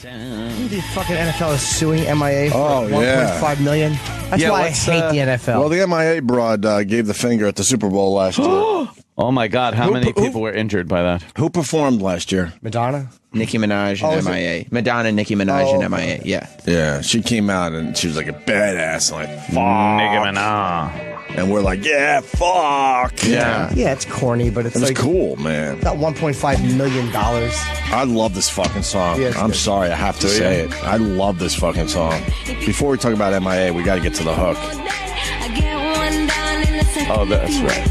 The fucking NFL is suing MIA for $1.5 million. That's why I hate the NFL. Well, the MIA broad gave the finger at the Super Bowl last year. Oh my God! How many people were injured by that? Who performed last year? Madonna? Nicki Minaj and MIA. Madonna, Nicki Minaj, and MIA. Yeah. Yeah, she came out and she was like a badass, like, fuck. Nicki Minaj. And we're like, yeah, fuck. Yeah, it's corny, but it's It was like cool, man. Got $1.5 million. I love this fucking song. Yeah, I'm good. sorry, I have to say it. I love this fucking song. Before we talk about MIA, we got to get to the hook. Oh, that's right.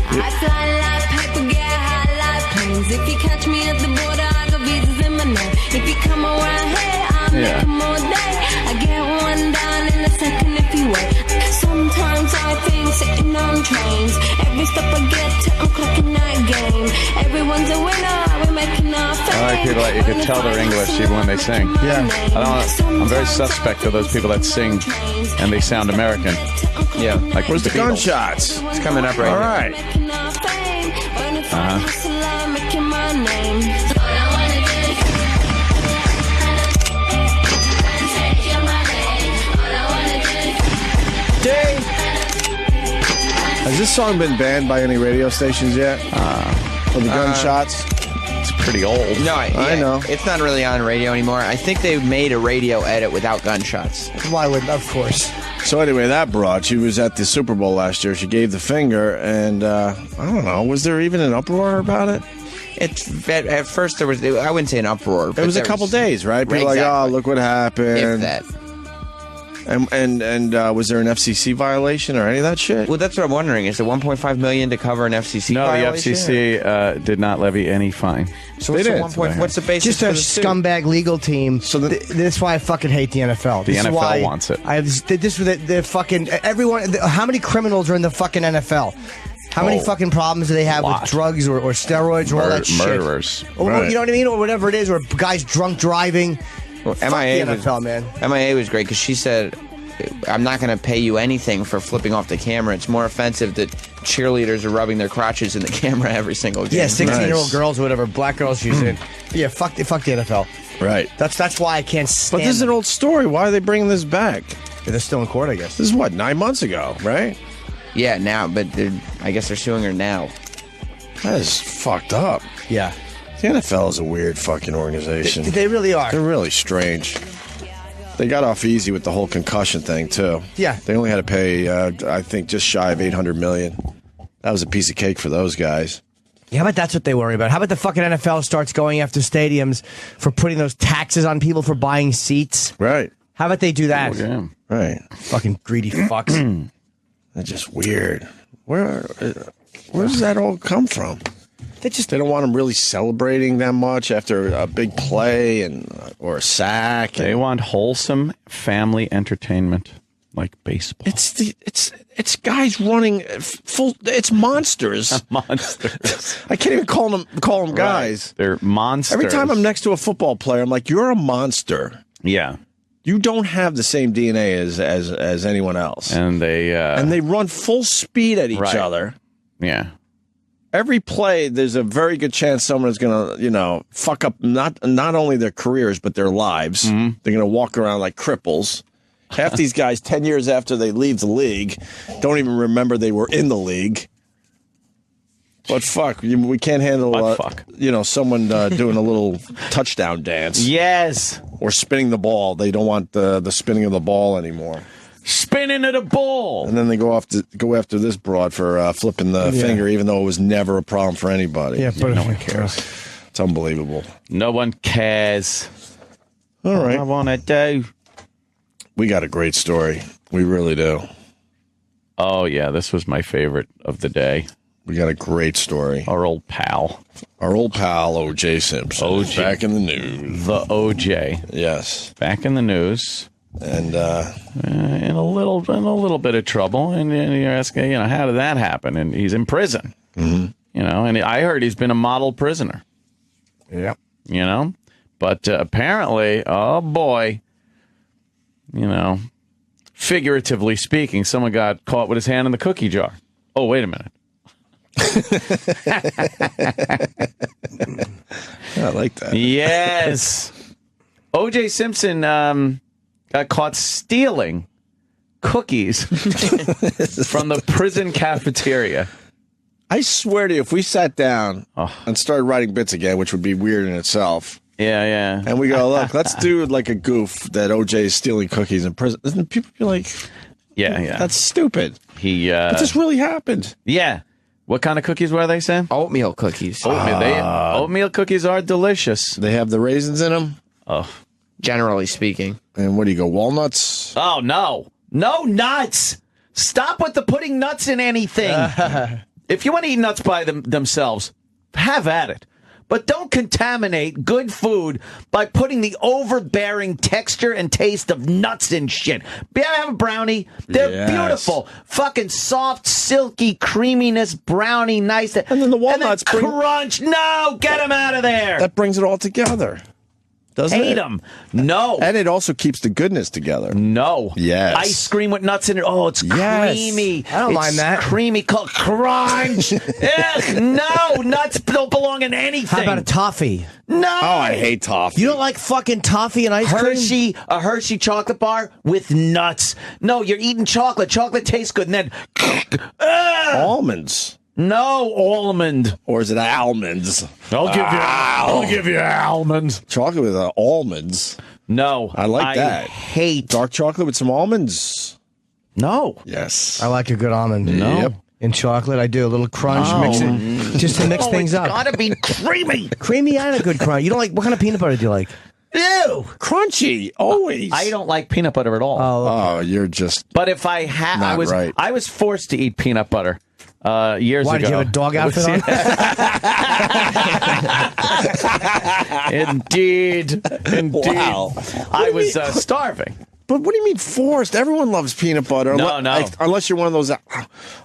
If you catch me at the border, I got visas in my name. If you come around here, I'll make them all day. I get one down in a second if you wait. Sometimes I think sitting on trains. Every step I get to, I'm clocking that game. Everyone's a winner, we're making our fame. I like people that you can tell they're English even when they sing. Yeah. I'm very suspect of those people that sing and they sound American. Yeah. Like, Where's the Beatles? gunshots? It's coming up right All now. right. Has this song been banned by any radio stations yet? For the gunshots? It's pretty old. No, I know. It's not really on radio anymore. I think they made a radio edit without gunshots. Why wouldn't? Of course. So anyway, that broad, she was at the Super Bowl last year. She gave the finger, and I don't know. Was there even an uproar about it? At first there was, I wouldn't say an uproar. It was a couple days, right? People were like, oh, look what happened. If that. And was there an FCC violation or any of that shit? Well, that's what I'm wondering. Is it $1.5 million to cover an FCC violation? No, the FCC did not levy any fine. So what's the basis Just a for the suit? scumbag legal team. So this is why I fucking hate the NFL. The This is NFL why wants it. The fucking everyone. How many criminals are in the fucking NFL? How many fucking problems do they have with drugs or steroids or all that shit? Murderers. Or, Right. you know what I mean? Or whatever it is, or guys drunk driving. Well, Fuck MIA the NFL, man. MIA was great because she said, I'm not going to pay you anything for flipping off the camera. It's more offensive that cheerleaders are rubbing their crotches in the camera every single game. Yeah, 16-year-old Nice. girls or whatever, black girls she's in. Yeah, fuck the NFL. Right. That's why I can't stand But this is an them. old story. Why are they bringing this back? They're still in court, I guess. This is what, 9 months ago, right? Yeah, now, but I guess they're suing her now. That is fucked up. Yeah. The NFL is a weird fucking organization. They really are. They're really strange. They got off easy with the whole concussion thing, too. Yeah. They only had to pay, I think, just shy of $800 million. That was a piece of cake for those guys. Yeah, but that's what they worry about. How about the fucking NFL starts going after stadiums for putting those taxes on people for buying seats? Right. How about they do that? Yeah. Right. Fucking greedy fucks. That's just weird. Where does that all come from? They don't want them really celebrating that much after a big play or a sack. They want wholesome family entertainment like baseball. It's guys running full. It's monsters. Monsters. I can't even call them guys. Right. They're monsters. Every time I'm next to a football player, I'm like, you're a monster. Yeah. You don't have the same DNA as anyone else. And they run full speed at each Right. other. Yeah. Every play, there's a very good chance someone is going to, fuck up not only their careers, but their lives. Mm-hmm. They're going to walk around like cripples. Half these guys, 10 years after they leave the league, don't even remember they were in the league. But fuck, we can't handle, someone doing a little touchdown dance. Yes. Or spinning the ball. They don't want the spinning of the ball anymore. Spinning at a ball. And then they go after this broad for flipping the finger, even though it was never a problem for anybody. Yeah, but no one cares. It's unbelievable. No one cares. All right. I want to do. We got a great story. We really do. Oh, yeah. This was my favorite of the day. We got a great story. Our old pal. Our old pal, O.J. Simpson. O.J. Back in the news. The O.J. Yes. Back in the news. And in a little bit of trouble. And you're asking, how did that happen? And he's in prison. Mm-hmm. And I heard he's been a model prisoner. Yeah. But apparently, oh boy, figuratively speaking, someone got caught with his hand in the cookie jar. Oh, wait a minute. I like that. Yes. O.J. Simpson got caught stealing cookies from the prison cafeteria. I swear to you, if we sat down and started writing bits again, which would be weird in itself. Yeah. And we go, look, let's do like a goof that OJ is stealing cookies in prison. Isn't people be like, yeah, that's stupid. But this really happened. Yeah. What kind of cookies were they, Sam? Oatmeal cookies. Oatmeal cookies are delicious. They have the raisins in them? Oh. Generally speaking. And what do you go, walnuts? Oh, no. No nuts. Stop with the putting nuts in anything. If you want to eat nuts by themselves, have at it. But don't contaminate good food by putting the overbearing texture and taste of nuts and shit. Have a brownie. They're beautiful. Fucking soft, silky creaminess, brownie, nice. And then the walnuts crunch. No, get them out of there. That brings it all together. Doesn't Hate it? them. No. And it also keeps the goodness together. No. Yes. Ice cream with nuts in it. Oh, it's creamy. I don't mind that. Creamy crunch. Ugh, no, nuts don't belong in anything. How about a toffee? No. Oh, I hate toffee. You don't like fucking toffee and ice cream? A Hershey chocolate bar with nuts. No, you're eating chocolate. Chocolate tastes good. And then almonds. No, almond. Or is it almonds? I'll give you almonds. Chocolate with almonds. No. I like that. I hate dark chocolate with some almonds. No. Yes. I like a good almond. No. Yep. In chocolate, I do a little crunch, mix it, just to mix things up. It's gotta be creamy. Creamy and a good crunch. You don't like, what kind of peanut butter do you like? Ew. Crunchy, always. I don't like peanut butter at all. Oh, you're just. But if I had, Not I was forced to eat peanut butter years ago. Why, did you have a dog outfit on? Indeed. Wow. I was starving. But what do you mean forced? Everyone loves peanut butter. No. Unless you're one of those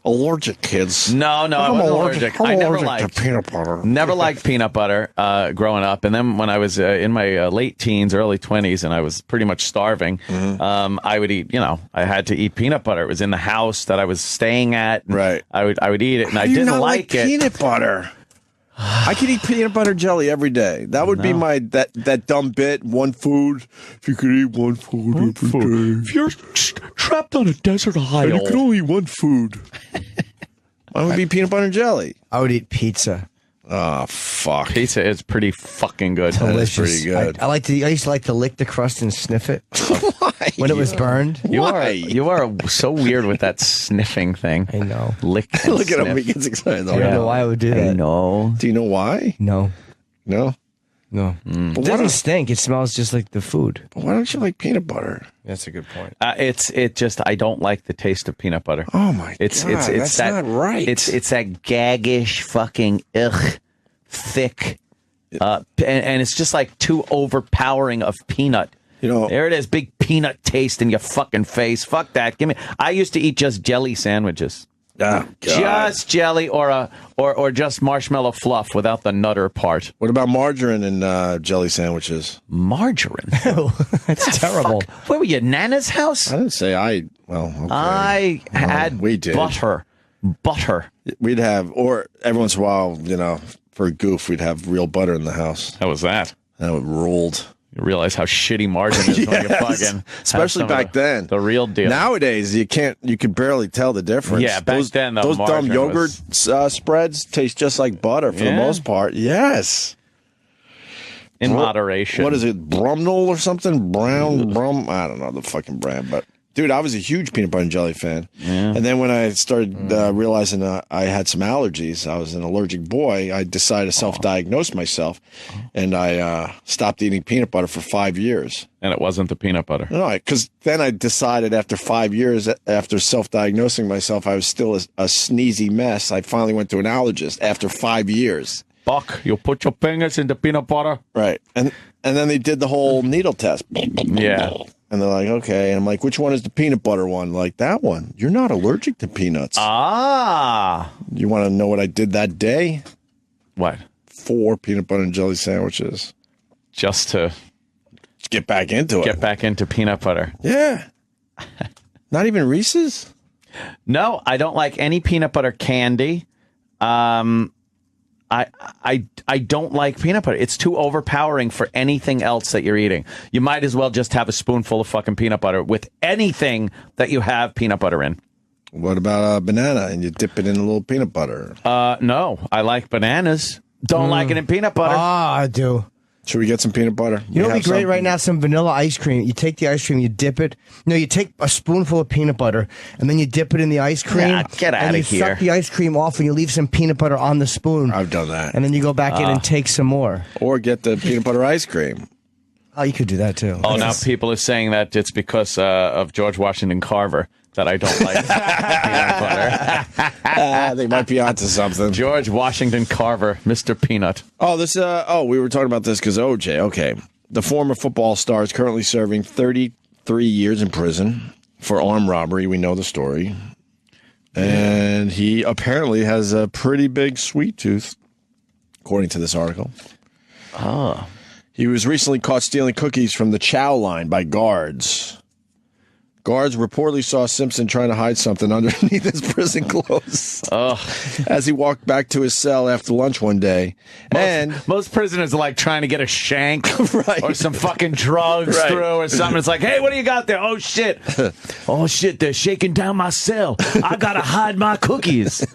allergic kids. No, I wasn't allergic. I'm I never allergic liked to peanut butter. Never liked peanut butter growing up. And then when I was in my late teens, early 20s, and I was pretty much starving, I would eat, I had to eat peanut butter. It was in the house that I was staying at. Right. I would eat it, and I do you didn't not like it. Peanut butter. I could eat peanut butter jelly every day. That would be my that dumb bit. One food. If you could eat one food every day. If you're trapped on a desert isle, and you could only eat one food. Mine would be peanut butter and jelly. I would eat pizza. Oh, fuck. Pizza is pretty fucking good. Delicious. That is pretty good. I used to like to lick the crust and sniff it. Why? When it was burned. You are so weird with that sniffing thing. I know. Lick and Look at him. sniff. He gets excited. I don't know why I would do that. I know. Do you know why? No. No? No. But It doesn't stink. It smells just like the food. Why don't you like peanut butter? That's a good point. I don't like the taste of peanut butter. Oh, my God. It's that's that, not right. It's that gaggish fucking thick, and it's just like too overpowering of peanut. There it is, big peanut taste in your fucking face. Fuck that. I used to eat just jelly sandwiches. Oh, God. Just jelly or just marshmallow fluff without the nutter part. What about margarine and jelly sandwiches? Margarine? That's terrible. Fuck. Where were you, Nana's house? I didn't say okay. I had we did. Butter. We'd have, or every once in a while, for a goof, we'd have real butter in the house. How was that? That would ruled. You realize how shitty margarine is when you fucking especially back then. The real deal. Nowadays, you could barely tell the difference. Yeah, back then, those dumb yogurt spreads taste just like butter for the most part. Yes. In moderation. What is it, Brumnell or something? Brum? I don't know the fucking brand, but dude, I was a huge peanut butter and jelly fan. Yeah. And then when I started realizing I had some allergies, I was an allergic boy, I decided to self-diagnose myself, and I stopped eating peanut butter for 5 years. And it wasn't the peanut butter. No, because then I decided after 5 years, after self-diagnosing myself, I was still a sneezy mess. I finally went to an allergist after 5 years. Buck, you put your fingers in the peanut butter? Right. And then they did the whole needle test. Yeah. And they're like, okay. And I'm like, which one is the peanut butter one? Like, that one. You're not allergic to peanuts. Ah. You want to know what I did that day? What? 4 peanut butter and jelly sandwiches. Just to get back into it. Get back into peanut butter. Yeah. Not even Reese's? No, I don't like any peanut butter candy. I I don't like peanut butter. It's too overpowering for anything else that you're eating. You might as well just have a spoonful of fucking peanut butter with anything that you have peanut butter in. What about a banana and you dip it in a little peanut butter? No, I like bananas. Don't like it in peanut butter. I do. Should we get some peanut butter? You know what would be great right now? Some vanilla ice cream. You take the ice cream, you dip it. No, you take a spoonful of peanut butter, and then you dip it in the ice cream. Yeah, get out and of you here. suck the ice cream off, and you leave some peanut butter on the spoon. I've done that. And then you go back in and take some more. Or get the peanut butter ice cream. Oh, you could do that, too. Oh, now people are saying that it's because of George Washington Carver that I don't like peanut butter. They might be onto something. George Washington Carver, Mr. Peanut. Oh, we were talking about this because OJ, okay. The former football star is currently serving 33 years in prison for armed robbery. We know the story. And he apparently has a pretty big sweet tooth, according to this article. Oh. He was recently caught stealing cookies from the chow line by guards. Guards reportedly saw Simpson trying to hide something underneath his prison clothes as he walked back to his cell after lunch one day. Most prisoners are like trying to get a shank right. or some fucking drugs through or something. It's like, hey, what do you got there? Oh, shit. Oh, shit, they're shaking down my cell. I got to hide my cookies.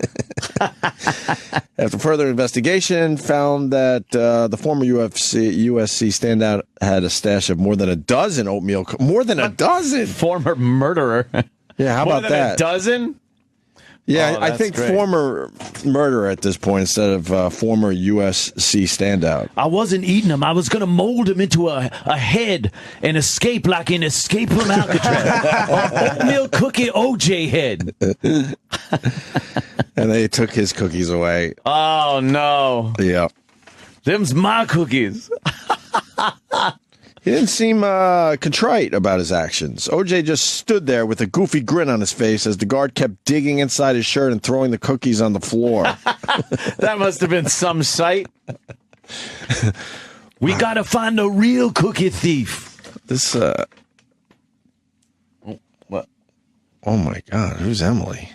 After further investigation, found that the former USC standout had a stash of more than a dozen oatmeal. More than a dozen? Former murderer. Yeah, how more about than that? A dozen? Yeah, Oh, I that's think great. former murderer at this point instead of former USC standout. I wasn't eating them. I was going to mold them into a head and escape like in Escape from Alcatraz. Oatmeal cookie OJ head. And they took his cookies away. Oh, no. Yeah. Them's my cookies. He didn't seem contrite about his actions. OJ just stood there with a goofy grin on his face as the guard kept digging inside his shirt and throwing the cookies on the floor. That must have been some sight. We got to find the real cookie thief. This, What? oh my God, who's Emily?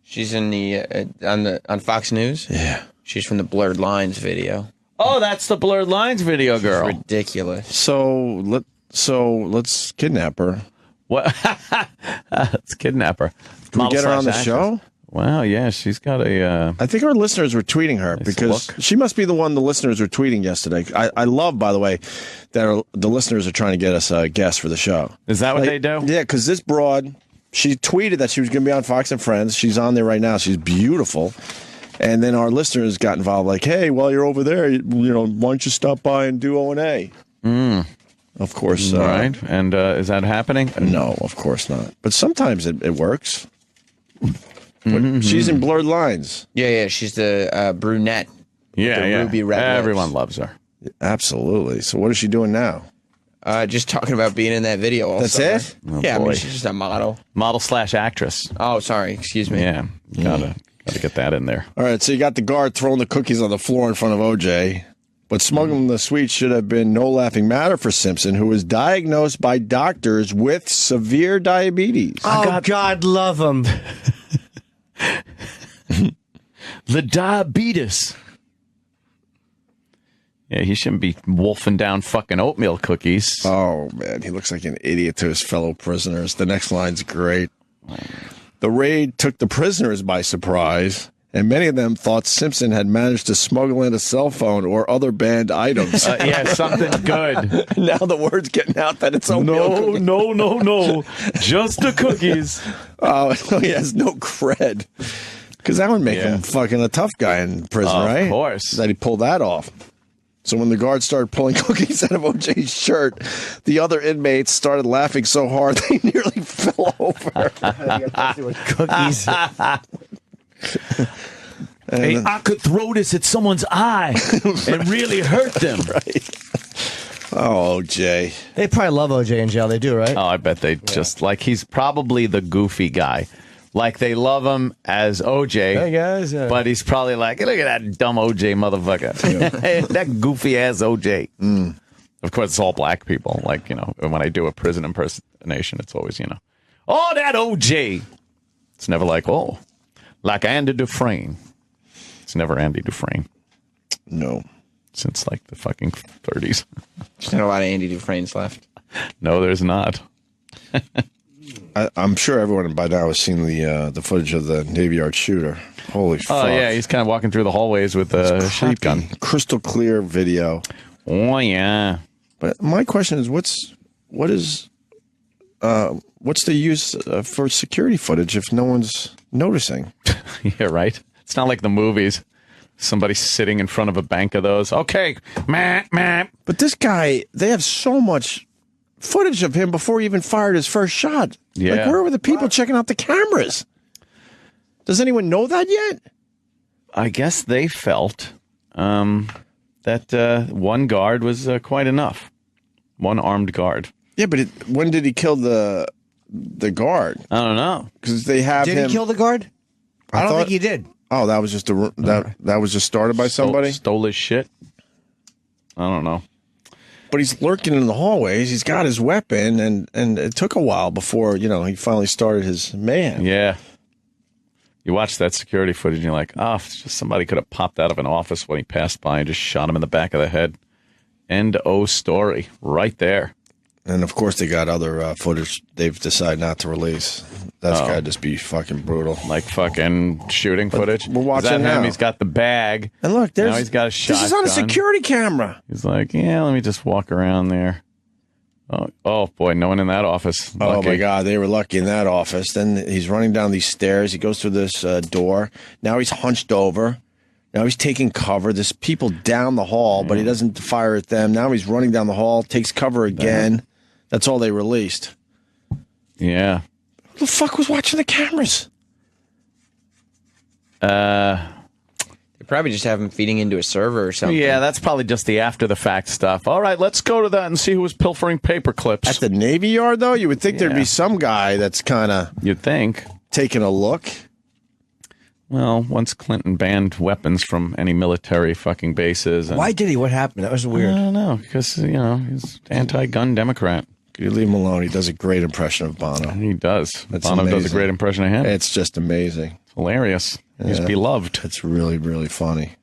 She's in on Fox News. Yeah. She's from the Blurred Lines video. Oh, that's the Blurred Lines video girl. Ridiculous. So let's kidnap her. What? Let's kidnap her. Can we get her on the show? Well, yeah, she's got a... I think our listeners were tweeting her because she must be the one the listeners were tweeting yesterday. I love, by the way, that the listeners are trying to get us a guest for the show. Is that what they do? Yeah, because this broad, she tweeted that she was going to be on Fox and Friends. She's on there right now. She's beautiful. And then our listeners got involved, like, hey, while you're over there, why don't you stop by and do O&A? Of course. Right. And is that happening? No, of course not. But sometimes it works. She's in Blurred Lines. Yeah. She's the brunette. Yeah, the yeah. ruby red Everyone lips. loves her. Absolutely. So what is she doing now? Just talking about being in that video all That's summer. it? Oh, Yeah, I boy. mean, she's just a model. Model/actress. Oh, sorry. Excuse me. Yeah. Gotta get that in there. All right, so you got the guard throwing the cookies on the floor in front of OJ. But smuggling the sweets should have been no laughing matter for Simpson, who was diagnosed by doctors with severe diabetes. Oh, God love him. The diabetes. Yeah, he shouldn't be wolfing down fucking oatmeal cookies. Oh, man, he looks like an idiot to his fellow prisoners. The next line's great. The raid took the prisoners by surprise, and many of them thought Simpson had managed to smuggle in a cell phone or other banned items. Yeah, something good. Now the word's getting out that it's oatmeal cookies. No. Just the cookies. Oh, he has no cred. Because that would make him fucking a tough guy in prison, right? Of course. That he pulled that off. So when the guards started pulling cookies out of OJ's shirt, the other inmates started laughing so hard they nearly fell over. Cookies. Hey, I could throw this at someone's eye and really hurt them. Right. Oh, OJ. They probably love OJ in jail. They do, right? Oh, I bet they just like he's probably the goofy guy. Like they love him as OJ. Hey, guys. But he's probably like, look at that dumb OJ motherfucker. That goofy ass OJ. Of course, it's all black people. Like, when I do a prison impersonation, it's always, oh, that OJ. It's never like, oh, like Andy Dufresne. It's never Andy Dufresne. No. Since like the fucking 30s. There's not a lot of Andy Dufresne's left. No, there's not. I'm sure everyone by now has seen the footage of the Navy Yard shooter. Holy fuck. Oh, yeah, he's kind of walking through the hallways with a shotgun. Crystal clear video. Oh, yeah. But my question is, what's the use for security footage if no one's noticing? Yeah, right? It's not like the movies. Somebody sitting in front of a bank of those. Okay, meh. But this guy, they have so much footage of him before he even fired his first shot. Yeah. Like, where were the people checking out the cameras? Does anyone know that yet? I guess they felt that one guard was quite enough. One armed guard. Yeah, but when did he kill the guard? I don't know. Because they have him. Did he kill the guard? I don't think he did. Oh, that was just that was just started by somebody? Stole his shit? I don't know. But he's lurking in the hallways. He's got his weapon, and it took a while before, he finally started his mayhem. Yeah. You watch that security footage, and you're like, oh, it's just somebody could have popped out of an office when he passed by and just shot him in the back of the head. End of story. Right there. And, of course, they got other footage they've decided not to release. That's got to just be fucking brutal. Like fucking shooting footage. We're watching Is that now. him? He's got the bag. And look, now he's got a shotgun. This is on a security camera. He's like, yeah, let me just walk around there. Oh boy, no one in that office. Oh, Lucky. my God, they were lucky in that office. Then he's running down these stairs. He goes through this door. Now he's hunched over. Now he's taking cover. There's people down the hall, but he doesn't fire at them. Now he's running down the hall, takes cover again. That's all they released. Yeah. Who the fuck was watching the cameras? They probably just have him feeding into a server or something. Yeah, that's probably just the after-the-fact stuff. All right, let's go to that and see who was pilfering paper clips. At the Navy Yard, though? You would think there'd be some guy that's kind of You'd think. taking a look. Well, once Clinton banned weapons from any military fucking bases. And Why did he? What happened? That was I weird. don't know, because, he's anti-gun Democrat. You leave him alone. He does a great impression of Bono. He does. That's Bono does a amazing. great impression of him. It's just amazing. It's hilarious. He's Yeah. beloved. It's really, really funny.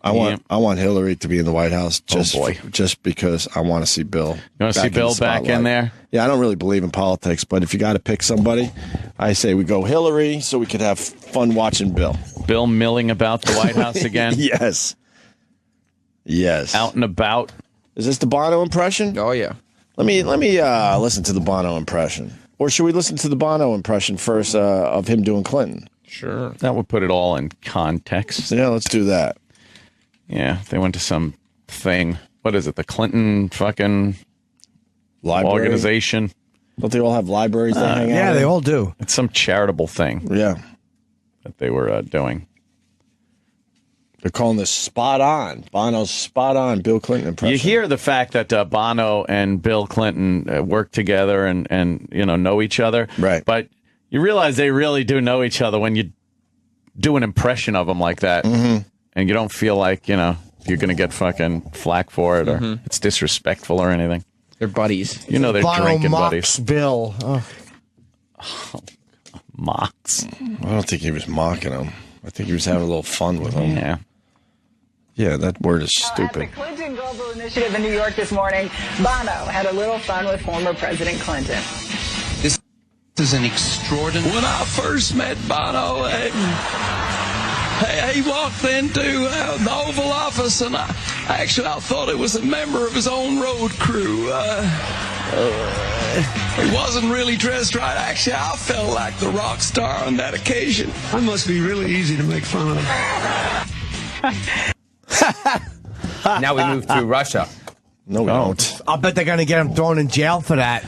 I want Hillary to be in the White House just because I want to see Bill. You want to see in Bill the back in spotlight. there? Yeah, I don't really believe in politics, but if you got to pick somebody, I say we go Hillary so we could have fun watching Bill. Bill milling about the White House again? Yes. Out and about. Is this the Bono impression? Oh, yeah. Let me listen to the Bono impression. Or should we listen to the Bono impression first of him doing Clinton? Sure. That would put it all in context. Yeah, let's do that. Yeah, they went to some thing. What is it? The Clinton fucking Library? organization? Don't they all have libraries they hang out Yeah, in? they all do. It's some charitable thing Yeah. that they were doing. They're calling this spot on. Bono's spot on Bill Clinton impression. You hear the fact that Bono and Bill Clinton work together and know each other. Right. But you realize they really do know each other when you do an impression of them like that. Mm-hmm. And you don't feel like, you're going to get fucking flack for it or it's disrespectful or anything. They're buddies. They're Bono drinking mocks buddies. Bill. Oh. Mocks. I don't think he was mocking him. I think he was having a little fun with him. Yeah. Yeah, that word is At the stupid. Clinton Global Initiative in New York this morning, Bono had a little fun with former President Clinton. This is an extraordinary. When I first met Bono, he walked into the Oval Office, and I thought it was a member of his own road crew. He wasn't really dressed right. Actually, I felt like the rock star on that occasion. I must be really easy to make fun of. Now we move to Russia. No, we don't. I'll bet they're going to get him thrown in jail for that.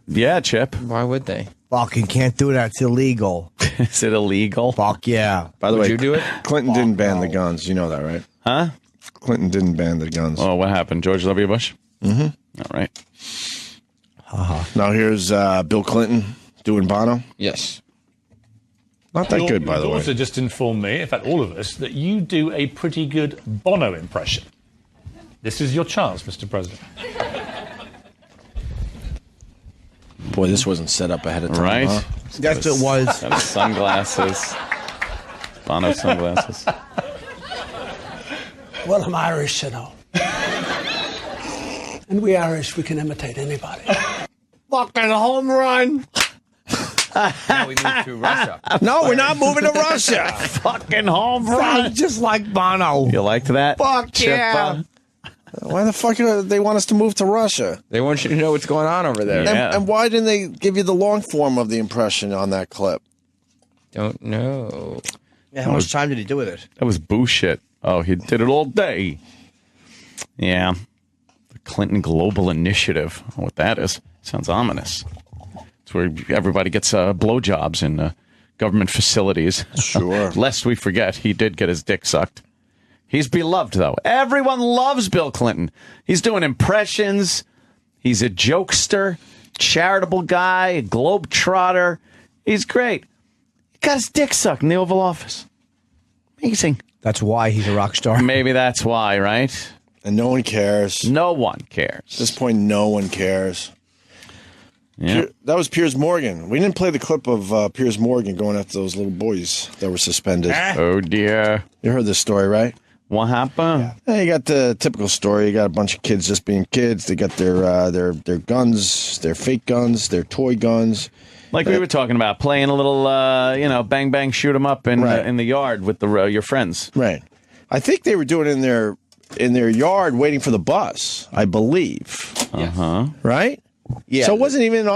Yeah, Chip. Why would they? Fucking can't do that. It's illegal. Is it illegal? Fuck yeah. By the Would way, you do it? Clinton didn't ban the guns. You know that, right? Huh? Clinton didn't ban the guns. Oh, what happened? George W. Bush? Mm-hmm. All right. Now here's Bill Clinton doing Bono. Yes. Not that good, by the Your way. daughter just informed me, in fact, all of us, that you do a pretty good Bono impression. This is your chance, Mr. President. Boy, this wasn't set up ahead of time, Right? huh? Yes, it was. Got his sunglasses. Bono sunglasses. Well, I'm Irish, you know. And we Irish, we can imitate anybody. Fucking home run. Now we move to Russia. No, we're not moving to Russia. Fucking home run. Just like Bono. You liked that? Fuck yeah. Why the fuck do they want us to move to Russia? They want you to know what's going on over there. Yeah. And why didn't they give you the long form of the impression on that clip? Don't know. Yeah, how much time did he do with it? That was bullshit. Oh, he did it all day. Yeah. The Clinton Global Initiative. What that is. Sounds ominous. It's where everybody gets blowjobs in government facilities. Sure. Lest we forget, he did get his dick sucked. He's beloved, though. Everyone loves Bill Clinton. He's doing impressions. He's a jokester, charitable guy, a globetrotter. He's great. He got his dick sucked in the Oval Office. Amazing. That's why he's a rock star. Maybe that's why, right? And no one cares. No one cares. At this point, no one cares. Yeah. That was Piers Morgan. We didn't play the clip of Piers Morgan going after those little boys that were suspended. Oh, dear. You heard this story, right? What happened? Yeah, you got the typical story. You got a bunch of kids just being kids. They got their guns, their fake guns, their toy guns. Like we were talking about, playing a little, bang, bang, shoot 'em up in the yard with your friends. Right. I think they were doing it in their yard waiting for the bus, I believe. Uh-huh. Right? Yeah. So it wasn't even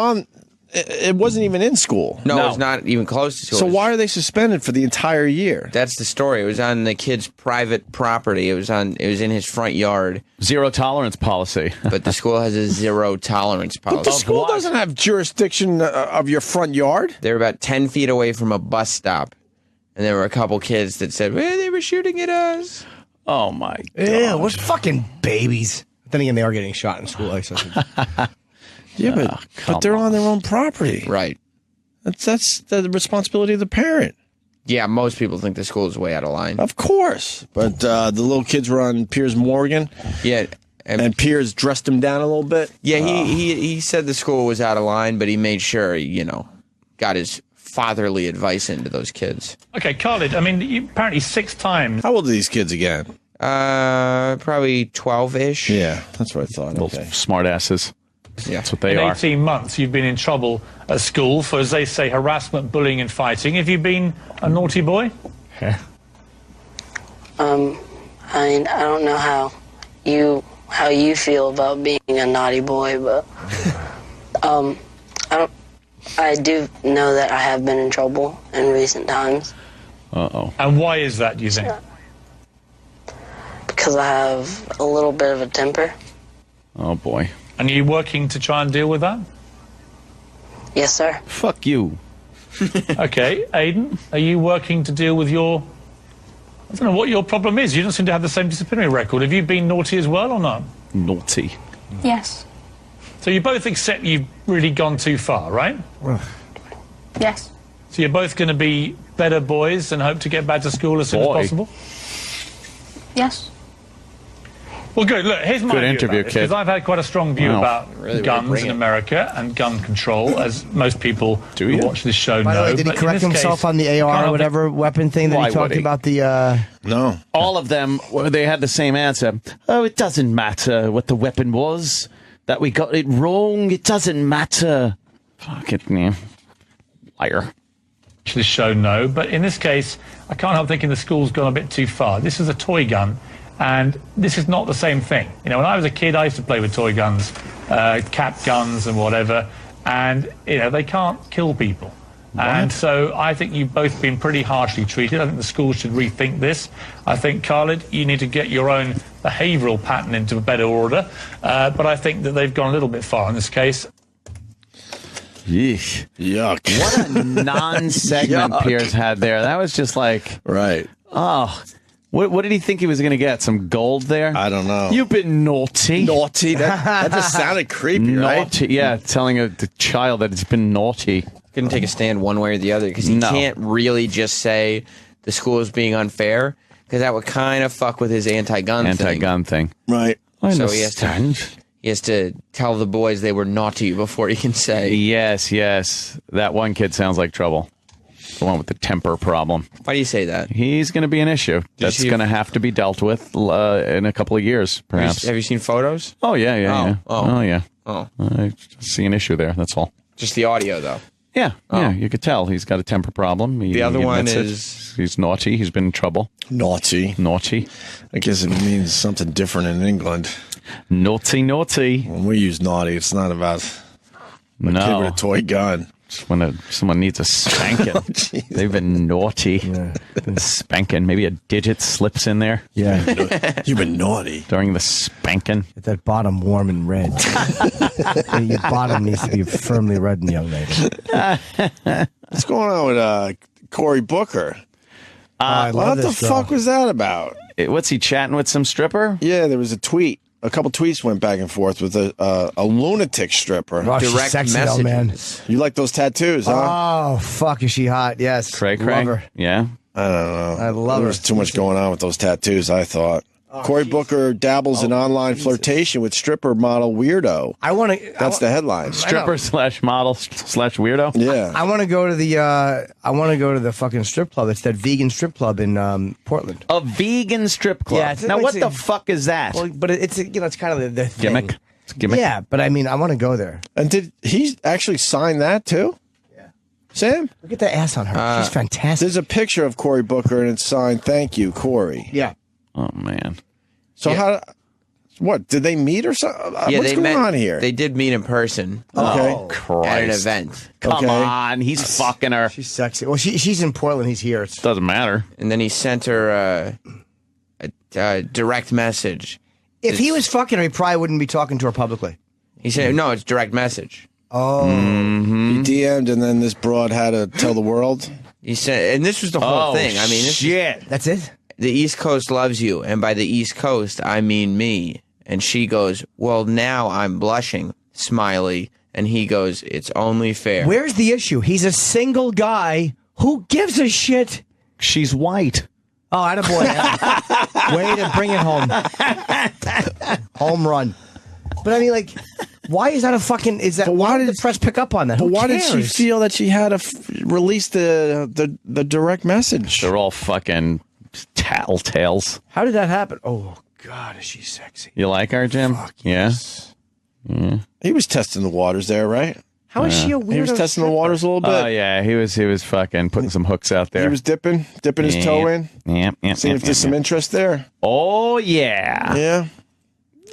in school. No, it's not even close to school. So why are they suspended for the entire year? That's the story. It was on the kid's private property. It was in his front yard. Zero tolerance policy. But the school has a zero tolerance policy. But the school doesn't have jurisdiction of your front yard. They were about 10 feet away from a bus stop. And there were a couple kids that said, well, they were shooting at us. Oh, my God. Yeah, what fucking babies. Then again, they are getting shot in school. Yeah, but they're on their own property. Right. That's the responsibility of the parent. Yeah, most people think the school is way out of line. Of course. But the little kids were on Piers Morgan. Yeah. And Piers dressed him down a little bit. Yeah, he said the school was out of line, but he made sure, got his fatherly advice into those kids. Okay, Khalid, I mean, apparently 6 times. How old are these kids again? Probably 12-ish. Yeah, that's what I thought. Little smart asses. Yeah. That's what they in are. 18 months, you've been in trouble at school for, as they say, harassment, bullying, and fighting. Have you been a naughty boy? I mean, I don't know how you feel about being a naughty boy, but I do know that I have been in trouble in recent times. Uh-oh. And why is that, do you think? Because I have a little bit of a temper. Oh, boy. And are you working to try and deal with that? Yes, sir. Fuck you. Okay, Aiden, are you working to deal with I don't know what your problem is. You don't seem to have the same disciplinary record. Have you been naughty as well or not? Naughty. Yes. So you both accept you've really gone too far, right? Yes. So you're both going to be better boys and hope to get back to school as soon as possible? Yes. Well, good. Look, here's my Good view interview, about this, kid. because I've had quite a strong view Wow. about Really guns in America and gun control, as most people who watch this show By know. the way, did he But in correct this himself case, on the AR or whatever weapon thing that Why he talked would he? about? The No. All of them, they had the same answer. Oh, it doesn't matter what the weapon was. That we got it wrong. It doesn't matter. Fuck it, man. Liar. This show know, but in this case, I can't help thinking the school's gone a bit too far. This is a toy gun, and this is not the same thing. When I was a kid, I used to play with toy guns, cap guns and whatever, and, they can't kill people. And so I think you've both been pretty harshly treated. I think the school should rethink this. I think, Khalid, you need to get your own behavioural pattern into a better order. But I think that they've gone a little bit far in this case. Yeesh. Yuck. What a non-segment Yuck. Piers had there. That was just like, Right. oh, what did he think he was going to get? Some gold there? I don't know. You've been naughty. Naughty? That just sounded creepy, right? Naughty. Yeah, telling the child that it's been naughty. Couldn't take a stand one way or the other because he can't really just say the school is being unfair because that would kind of fuck with his anti-gun thing. Right. I So understand. he has to tell the boys they were naughty before he can say. Yes. That one kid sounds like trouble. The one with the temper problem. Why do you say that? He's going to be an issue. That's going to have to be dealt with in a couple of years, perhaps. Have you seen photos? Oh, yeah. Oh, yeah. Oh. I see an issue there. That's all. Just the audio, though. Yeah, yeah, you could tell he's got a temper problem. The other one is he's naughty. He's been in trouble. Naughty. I guess it means something different in England. Naughty. When we use naughty, it's not about a kid with a toy gun. It's when someone needs a spanking. They've been naughty. Been spanking. Maybe a digit slips in there. Yeah. You've been naughty. During the spanking. Get that bottom warm and red. Your bottom needs to be firmly red, young lady. What's going on with Cory Booker? What the fuck was that about? What's he chatting with some stripper? Yeah, there was a tweet. A couple tweets went back and forth with a lunatic stripper. Oh, direct messages. Man. You like those tattoos, huh? Oh, fuck, is she hot? Yes. Cray. Love her. Yeah. I don't know. I love her. There was too much going on with those tattoos, I thought. Cory Booker dabbles in online flirtation with stripper model Weirdo. That's the headline. Stripper / model / weirdo. Yeah. I want to go to the fucking strip club. It's that vegan strip club in Portland. A vegan strip club. Yeah. Now, what the fuck is that? Well, but it's it's kind of the thing. Gimmick. It's a gimmick. Yeah, but I mean, I want to go there. And did he actually sign that too? Yeah. Sam? Look at that ass on her. She's fantastic. There's a picture of Cory Booker and it's signed, "Thank you, Cory." Yeah. Oh man. So what, did they meet or something? Yeah, What's going on here? They did meet in person. Okay. Oh, Christ. At an event. Come on, he's fucking her. She's sexy. Well, she's in Portland. He's here. Doesn't matter. And then he sent her a direct message. If he was fucking her, he probably wouldn't be talking to her publicly. He said, no, it's direct message. Oh. He DM'd and then this broad had to tell the world? He said, and this was the whole thing. I mean, That's it? The East Coast loves you, and by the East Coast, I mean me. And she goes, well, now I'm blushing, smiley. And he goes, it's only fair. Where's the issue? He's a single guy. Who gives a shit? She's white. Oh, attaboy. Way to bring it home. Home run. But I mean, like, why is that a fucking... Why did the press pick up on that? But why did she feel that she had to release the direct message? They're all fucking tattletales. How did that happen? Oh, God, is she sexy. You like her, Jim? Yeah. He was testing the waters there, right? How is she a weirdo? He was testing the waters a little bit. Oh, yeah. He was fucking putting some hooks out there. He was dipping his toe in. Yeah. Seeing if there's some interest there. Oh, yeah. Yeah.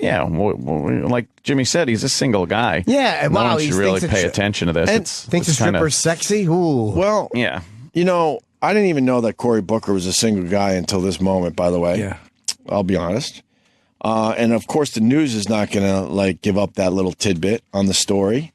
Yeah, like Jimmy said, he's a single guy. Yeah, no wow, one should really pay attention to this. And thinks the stripper's sexy? Ooh. Well, yeah. You know, I didn't even know that Cory Booker was a single guy until this moment, by the way. Yeah. I'll be honest. And of course, the news is not going to give up that little tidbit on the story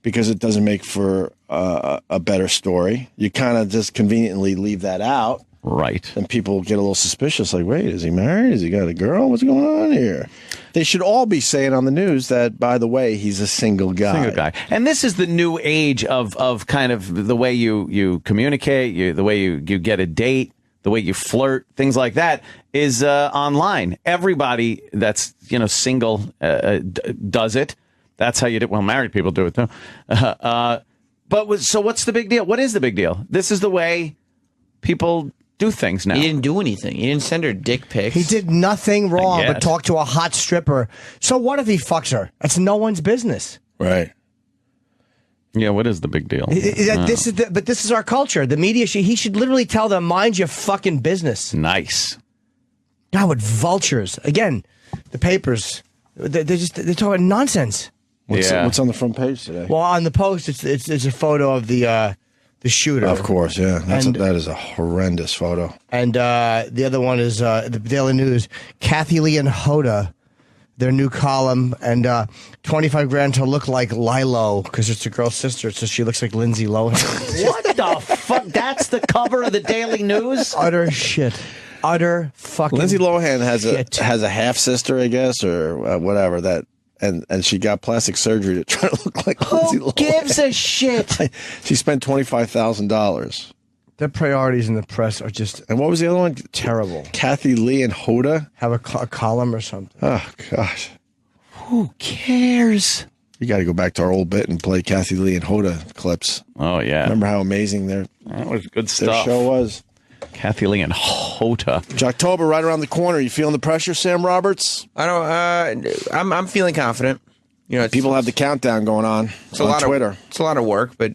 because it doesn't make for a better story. You kind of just conveniently leave that out. Right. And people get a little suspicious, like, wait, is he married? Has he got a girl? What's going on here? They should all be saying on the news that, by the way, he's a single guy. Single guy. And this is the new age of kind of the way you communicate, the way you get a date, the way you flirt, things like that is online. Everybody that's, single does it. That's how you do. Well, married people do it, too. So what's the big deal? What is the big deal? This is the way people do things now. He didn't do anything. He didn't send her dick pics. He did nothing wrong but talk to a hot stripper. So what if he fucks her? That's no one's business. Right. Yeah, what is the big deal? But this is our culture. The media, he should literally tell them, mind your fucking business. Nice. God, with vultures. Again, the papers, they're talking nonsense. What's on the front page today? Well, on the Post, it's a photo of the shooter. Of course, yeah. That is a horrendous photo. And the other one is the Daily News. Kathy Lee and Hoda, their new column, and $25,000 to look like Lilo because it's a girl's sister, so she looks like Lindsay Lohan. What the fuck? That's the cover of the Daily News? Utter shit. Utter fucking Lindsay Lohan has shit. has a half sister, I guess, or whatever that. And she got plastic surgery to try to look like Lindsay Lohan. Who gives a shit? She spent $25,000. Their priorities in the press are just... And what was the other one? Terrible. Kathy Lee and Hoda? Have a column or something. Oh, gosh. Who cares? You got to go back to our old bit and play Kathy Lee and Hoda clips. Oh, yeah. Remember how amazing that was good their stuff. show was? Kathy Lee and Hoda. It's October right around the corner. You feeling the pressure, Sam Roberts? I don't. I'm feeling confident. You know, people have the countdown going on Twitter. It's a lot of work, but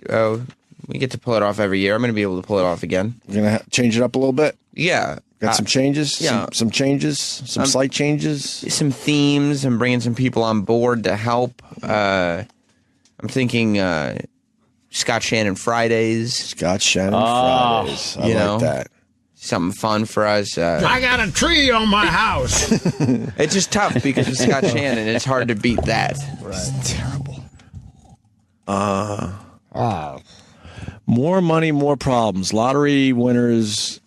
we get to pull it off every year. I'm going to be able to pull it off again. You're going to change it up a little bit? Yeah. Got some changes? Yeah. Some changes? Some slight changes? Some themes. I'm bringing some people on board to help. I'm thinking Scott Shannon Fridays. Scott Shannon Fridays. I like that. Something fun for us. I got a tree on my house. It's just tough because with Scott Shannon, it's hard to beat that. Right. It's terrible. More money, more problems. Lottery winners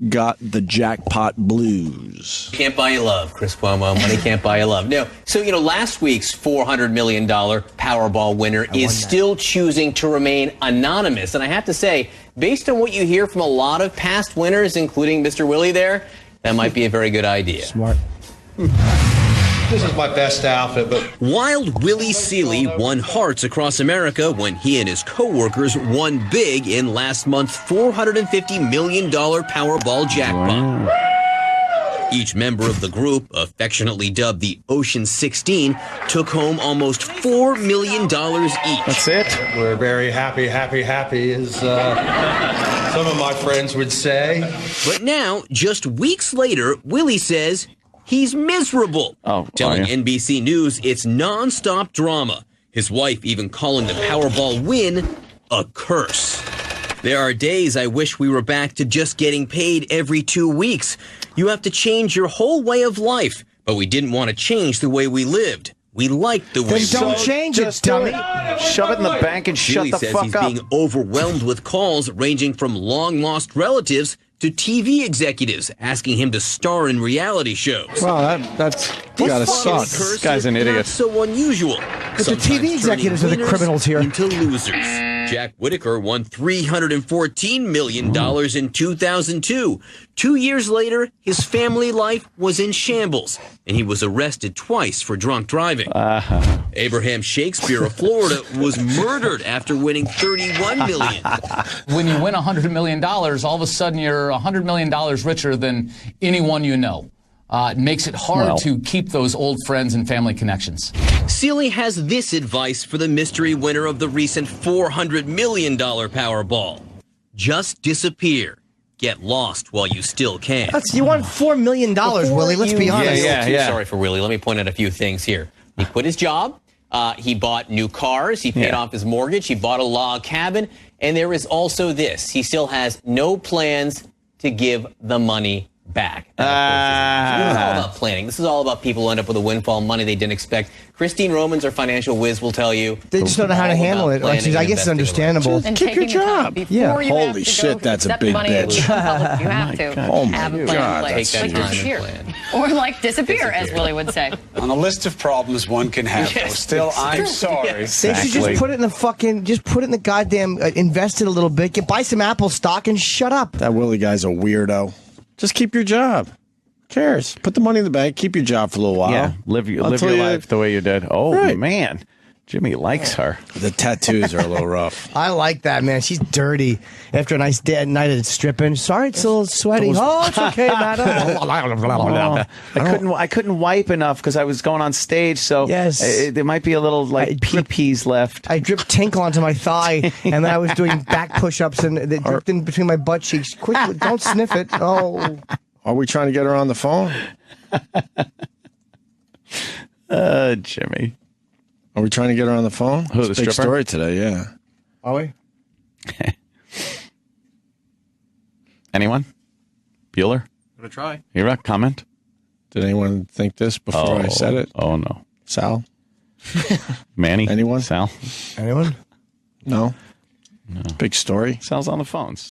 got the jackpot blues. Can't buy you love, Chris Cuomo. Money can't buy you love. No. So, last week's $400 million Powerball winner is still choosing to remain anonymous. And I have to say, based on what you hear from a lot of past winners, including Mr. Willie there, that might be a very good idea. Smart. This is my best outfit, but... Wild Willie Seeley won hearts across America when he and his co-workers won big in last month's $450 million Powerball jackpot. Wow. Each member of the group, affectionately dubbed the Ocean 16, took home almost $4 million each. That's it? We're very happy, as some of my friends would say. But now, just weeks later, Willie says he's miserable, telling NBC News it's nonstop drama. His wife even calling the Powerball win a curse. There are days I wish we were back to just getting paid every 2 weeks. You have to change your whole way of life, but we didn't want to change the way we lived. We liked the way we don't change it, dummy. Shove it in the bank and shut the fuck up. He's being overwhelmed with calls ranging from long-lost relatives to TV executives asking him to star in reality shows. Wow, that's gotta suck. This guy's an idiot. Not so unusual. But the TV executives are the criminals here. Into losers. Jack Whitaker won $314 million in 2002. 2 years later, his family life was in shambles, and he was arrested twice for drunk driving. Abraham Shakespeare of Florida was murdered after winning $31 million. When you win $100 million, all of a sudden you're $100 million richer than anyone you know. It makes it hard to keep those old friends and family connections. Seeley has this advice for the mystery winner of the recent $400 million Powerball. Just disappear. Get lost while you still can. You won $4 million, Willie. Let's be honest. Sorry for Willie. Let me point out a few things here. He quit his job. He bought new cars. He paid off his mortgage. He bought a log cabin. And there is also this. He still has no plans to give the money back. This is all about planning. This is all about people who end up with a windfall, money they didn't expect. Christine Romans, our financial whiz, will tell you. They just don't know how to handle it. I guess it's understandable. And keep your job. Holy shit, that's a big bitch. You have to have a plan in place. Like disappear. Or like disappear, as Willie would say. On a list of problems one can have, though. Still, I'm sorry. They should just put it in the goddamn, invest it a little bit, buy some Apple stock and shut up. That Willie guy's a weirdo. Just keep your job. Who cares? Put the money in the bank. Keep your job for a little while. Yeah, live your life the way you did. Oh, man. Jimmy likes her. The tattoos are a little rough. I like that, man. She's dirty. After a nice night of stripping. Sorry, it's a little sweaty. Oh, it's okay, madam. I couldn't wipe enough because I was going on stage, so there might be a little pee-pees left. I dripped tinkle onto my thigh, and then I was doing back push-ups, and it dripped in between my butt cheeks. Quick, don't sniff it. Oh. Are we trying to get her on the phone? Jimmy. Are we trying to get her on the phone? Who, the big stripper? Story today, yeah. Are we? Anyone? Bueller? Gonna try. Hira, comment? Did anyone think this before I said it? Oh, no. Sal? Manny? Anyone? Sal? Anyone? No. Big story. Sal's on the phones.